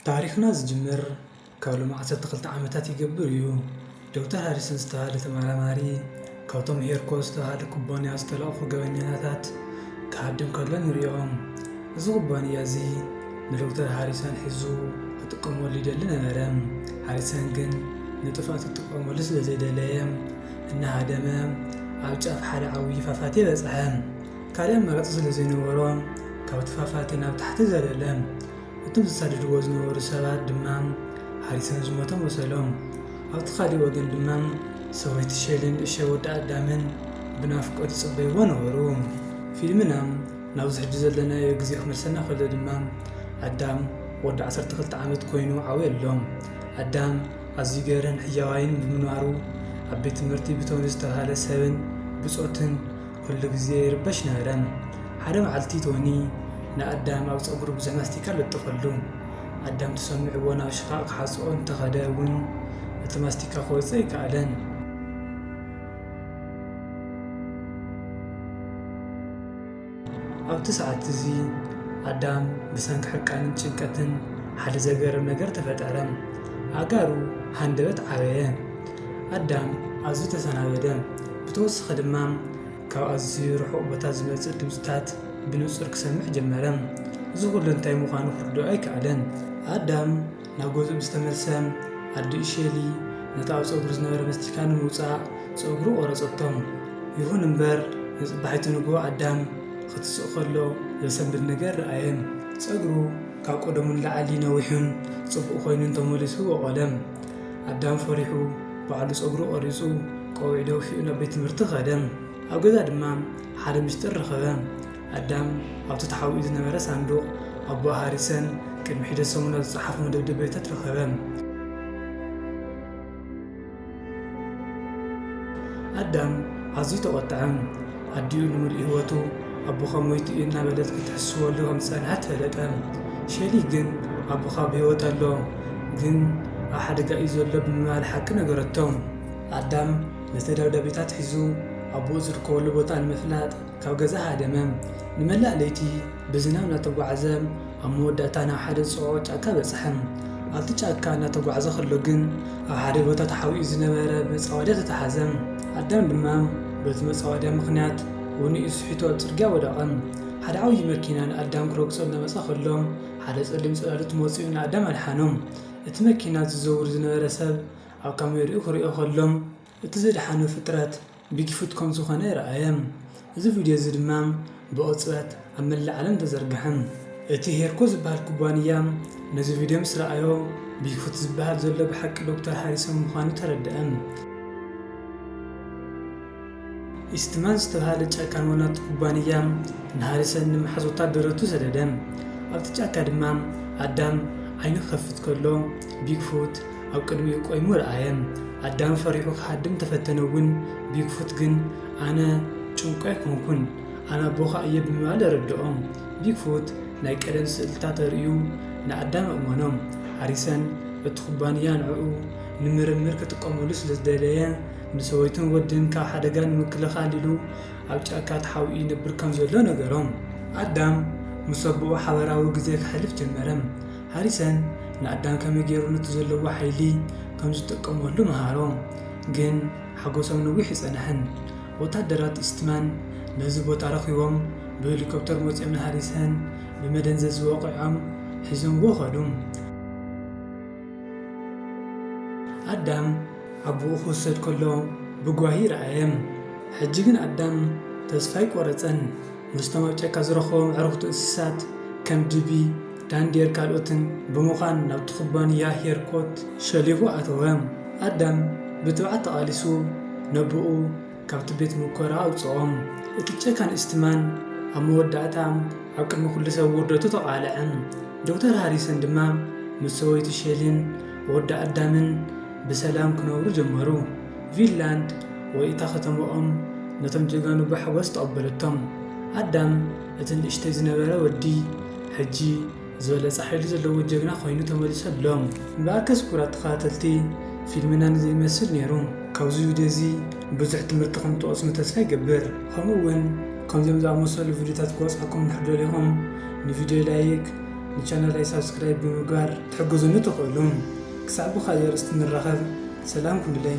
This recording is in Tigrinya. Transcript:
ታሪክና ዝጅምር ካብ ሎሚ 12 ዓመታት ይገብር እዩ። ዶክተር ሃሪሰን ዝተባህለ ተመራማሪ ካብቶም ሄርኮ ዝተባህለ ኩባንያ ዝተለኣኹ ገበኛታት ክሃድም ከሎ ንሪኦም። እዚ ኩባንያ እዚ ንዶክተር ሃሪሰን ሒዙ ክጥቀመሉ ይደሊ ነበረ። ሃሪሰን ግን ንጥፍኣት ክጥቀመሉ ስለዘይደለየ እናሃደመ ኣብ ጫፍ ሓደ ዓብዪ ፏፏቴ በፅሐ። ካልእ ኣማራፂ ስለዘይነበሮ ካብቲ ፏፏቴ ናብ ታሕቲ ዘለለ። እቶም ዝሳደድዎ ዝነበሩ ሰባት ድማ ሃሪሰን ዝሞተ መሰሎም። ኣብቲ ካሊእ ወገን ድማ ሰበይቲ ሼልን ንእሽተይ ወዲ ኣዳምን ብናፍቆት ይፅበይዎ ነበሩ። ፊልምና ናብዚ ሕጂ ዘለናዮ ግዜ ክመልሰና ከሎ ድማ ኣዳም ወዲ 12 ዓመት ኮይኑ ዓብዩ ኣሎ። ኣዳም ኣዝዩ ገረን ሕያዋይን ብምንባሩ ኣብ ቤት ትምህርቲ ብቶኒ ዝተባህለ ሰብን ብፆትን ኩሉ ግዜ ይርበሽ ነበረ። ሓደ መዓልቲ ቶኒ ንኣዳም ኣብ ፀጉሩ ብዙሕ ማስቲካ ለጥፈሉ። ኣዳም ተሰሚዕዎ ናብ ሽቓቕ ክሓፅኦ እንተኸደ እውን እቲ ማስቲካ ክወፅእ ኣይከኣለን። ኣብቲ ሰዓት እዚ ኣዳም ብሰንኪ ሕርቃንን ጭንቀትን ሓደ ዘገርም ነገር ተፈጠረ። ኣጋሩ ሃንደበት ዓበየ። ኣዳም ኣዝዩ ተሰናበደ። ብተወሳኺ ድማ ካብ ኣዝዩ ርሑቕ ቦታ ዝመፅእ ድምፅታት ብንጹር ክሰምዕ ጀመረ። እዚ ኩሉ እንታይ ምዃኑ ክርድኦ ኣይከኣለን። ኣዳም ናብ ገዝኡ ምስተመልሰ ኣዲኡ ሼሊ ነቲ ኣብ ፀጉሩ ዝነበረ መስቲካ ንምውፃእ ፀጉሩ ቆረፀቶም። ይኹን እምበር ንፅባሒቱ ንግሆ ኣዳም ክትስቕ ከሎ ዘሰንብድ ነገር ረኣየ። ፀጉሩ ካብ ቀደሙ ንላዕሊ ነዊሑን ጽቡቕ ኮይኑ ተመሊሱ በቆለ። ኣዳም ፈሪሑ ባዕሉ ፀጉሩ ቆሪፁ ቆቢዕ ደውፊኡ ናብ ቤት ትምህርቲ ኸደ። ኣብ ገዛ ድማ ሓደ ምስጢር ረኸበ። ኣዳም ኣብቲ ተሓቢኡ ዝነበረ ሳንዱቕ ኣቦ ሃሪሰን ቅድሚ ሒደት ሰሙናት ዝፀሓፉ መደብደቤታት ረኸበ። ኣዳም ኣዝዩ ተቆጥዐ። ኣዲኡ ንምሉእ ህይወቱ ኣቦኻ ሞይቱ እዩ እናበለት ክትሕስበሉ ከም ዝፀንሐት ፈለጠ። ሼሊ ግን ኣቦኻ ብሂወት ኣሎ ግን ኣብ ሓደጋ እዩ ዘሎ ብምባል ሓቂ ነገረቶም። ኣዳም ነቲ ደብዳቤታት ሒዙ ኣቦኡ ዝርከበሉ ቦታ ንምፍላጥ ካብ ገዛ ሃደመ። ንመላእ ለይቲ ብዝናብ እናተጓዓዘ ኣብ መወዳእታ ናብ ሓደ ጽዑቕ ጫካ በፅሐ። ኣብቲ ጫካ እናተጓዓዘ ከሎ ግን ኣብ ሓደ ቦታ ተሓቢኡ ዝነበረ መፃወድያ ተተሓዘ። ኣዳም ድማ በቲ መፃወድያ ምክንያት ወኒኡ ስሒቱ ኣብ ፅርግያ ወደቐ። ሓደ ዓብዪ መኪና ንኣዳም ክረግፆ እናመፀ ከሎ ሓደ ፀሊም ፅላሎት መፂኡ ንኣዳም ኣድሓኖም። እቲ መኪና ዝዘውር ዝነበረ ሰብ ኣብ ካሜርኡ ክሪኦ ከሎም እቲ ዘድሓኖ ፍጥረት ቢግፉት ከም ዝኾነ ይረኣየ። እዚ ቪድዮ እዚ ድማ ብቕፅበት ኣብ መላእ ዓለም ተዘርግሐ። እቲ ሄርኮ ዝበሃል ኩባንያ ነዚ ቪድዮ ምስ ረኣዮ ቢግፉት ዝበሃል ዘሎ ብሓቂ ዶክተር ሃሪሰን ምዃኑ ተረድአ። ኢስትማን ዝተባህለ ጫካን ወናብቲ ኩባንያ ንሃሪሰን ንምሓዝ ወታደረቱ ሰደደ። ኣብቲ ጫካ ድማ ኣዳም ዓይኑ ክኸፍት ከሎ ቢግፉት ኣብ ቅድሚኡ ቆይሙ ረኣየ። ኣዳም ፈሪሑ ክሃድም ተፈተነ እውን ቢግፉት ግን ኣነ ጭንቆይ ኮንኩን ኣነ ኣቦኻ እየ ብምባል ረድኦ። ቢግፉት ናይ ቀደም ስእልታት ኣርእዩ ንኣዳም ኣእመኖም። ሃሪሰን እቲ ኩባንያ ንዕኡ ንምርምር ክጥቀመሉ ስለዝደለየ ንሰበይቱን ወድን ካብ ሓደጋ ንምክልኻል ኢሉ ኣብ ጫካ ተሓቢኡ ይነብር ከም ዘሎ ነገሮም። ኣዳም ምስ ኣቦኡ ሓበራዊ ግዜ ክሕልፍ ጀመረ። ሃሪሰን ንኣዳም ከመይ ገይሩ ነቲ ዘለዎ ሓይሊ ከም ዝጥቀመሉ መሃሮ። ግን ሓጎሶም ነዊሕ ይፀንሐን። ወታደራት ኢስትማን ነዚ ቦታ ረኺቦም ብሄሊኮፕተር መፂኦም ንሃሪሰን ብመደንዘዝ ወቂዖም ሒዞምዎ ኸዱ። ኣዳም ኣቦኡ ክውሰድ ከሎ ብጓሂ ረኣየ። ሕጂ ግን ኣዳም ተስፋ ይቆረፀን። ምስቶም ኣብ ጫካ ዝረኸቦም ኣዕርኽቲ እንስሳት ከም ድቢ፣ ዳንዴር ካልኦትን ብምዃን ናብቲ ኩባንያ ሄርኮት ሸሊጉ ኣተወ። ኣዳም ብትብዓት ተቓሊሱ ነብኡ ካብቲ ቤት ምኮራ ኣውፅኦም። እቲ ጫካን ኢስትማን ኣብ መወዳእታ ኣብ ቅድሚ ኩሉ ሰብ ውርደቱ ተቓልዐ። ዶክተር ሃሪሰን ድማ ምስ ሰበይቱ ሼሊን ወዲ ኣዳምን ብሰላም ክነብሩ ጀመሩ። ፊንላንድ ወይ እታ ከተማኦም ነቶም ጀጋኑ ብሓጎስ ተቐበለቶም። ኣዳም እቲ ንእሽተይ ዝነበረ ወዲ ሕጂ ዝበለፀ ሓይሊ ዘለዎ ጀግና ኮይኑ ተመሊሱ ኣሎ። ብኣከስ ኩራት ተኸታተልቲ ፊልምና ንዘይመስል ነይሩ። ካብዚ ቪድዮ እዚ ብዙሕ ትምህርቲ ከም ትቐስሙ ተስፋ ይገብር። ከምኡውን ከምዚኦም ዝኣመሰሉ ቪድዮታት ክወፅኣኩም ንሕደለኹም ንቪድዮ ላይክ ንቻናላይ ሳብስክራይብ ብምግባር ትሕግዙኒ ትኽእሉ ክሳብ ብኻልእ ኣርእስቲ ንራኸብ ሰላም ኩንለይ